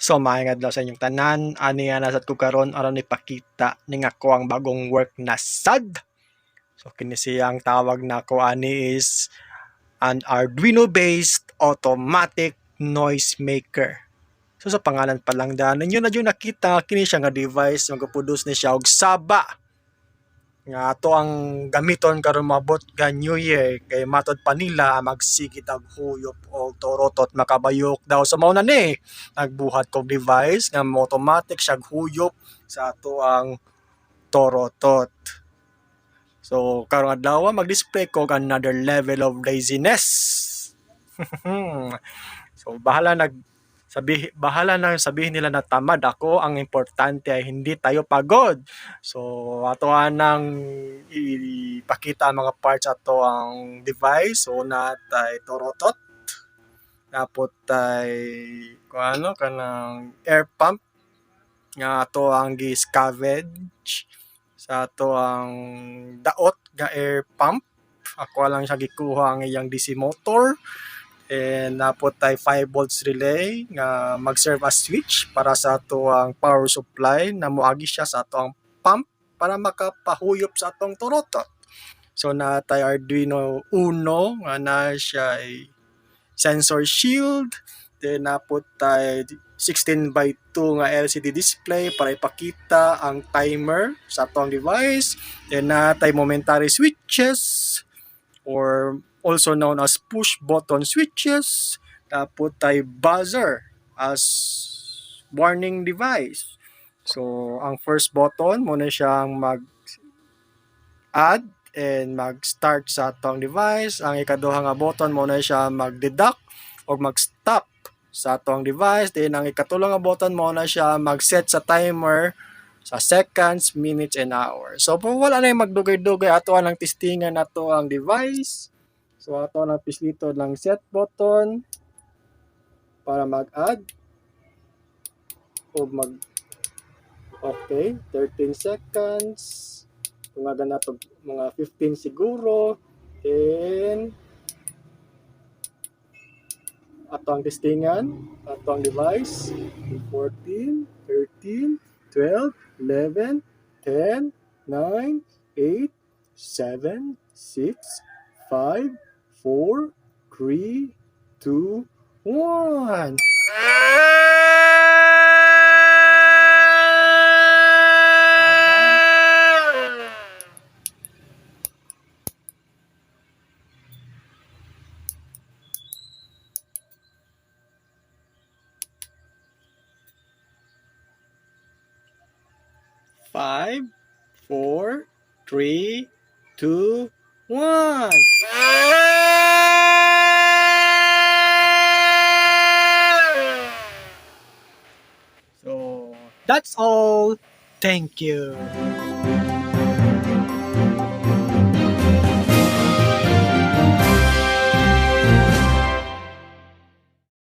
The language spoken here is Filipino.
So maayong adlaw sa inyong tanan, ani nga nasad ko karon aron ipakita ning ako ang bagong work na sad. So kini siyang tawag nako ani is an Arduino based automatic noise maker. So sa pangalan pa lang daan ninyo na yung nakita kini siya nga device magpo-produce ni siya og saba nga ato ang gamiton karon mabot ga New Year kay matod pa nila magsigit og huyop o torotot makabayok daw sa mao na ni nagbuhat kog device nga automatic siya huyop sa ato ang torotot. So karong adlaw mag-display ko another level of laziness. So bahala na sabihin nila na tamad ako, ang importante ay hindi tayo pagod. So ato nang ipakita ang mga parts ato ang device. So natay torotot, tapos tay kuano kanang air pump nga ato ang gi-scavenge sa ato ang daot nga air pump. Ako lang siya gikuha ang iyang DC motor. And napot tay 5 volts relay nga mag-serve as switch para sa ato ang power supply na moagi siya sa ato ang pump para makapahuyop sa atong torotot. So na tay Arduino Uno nga na siya ay sensor shield, then napot tay 16:2 nga LCD display para ipakita ang timer sa atong device, then na tay momentary switches or also known as push button switches, tapos tay buzzer as warning device. So ang first button mo na siyang mag-add and mag-start sa atong device. Ang ikaduha nga button mo na siya mag-deduct or mag-stop sa atong device. Then ang ikatulo nga button mo na siya mag-set sa timer sa seconds, minutes, and hours. So kung wala na yung magdugay-dugay, ato ang testingan nato ang device. So ato lang pislito lang set button para mag-add o okay, 13 seconds. Kung na to mga 15 siguro. Then ato ang testingan, ato ang device 14, 13, 12, 11, 10, 9, 8, 7, 6, 5, 4, 3, 2, 1. Five, 4, 3, 2, 1. So that's all. Thank you.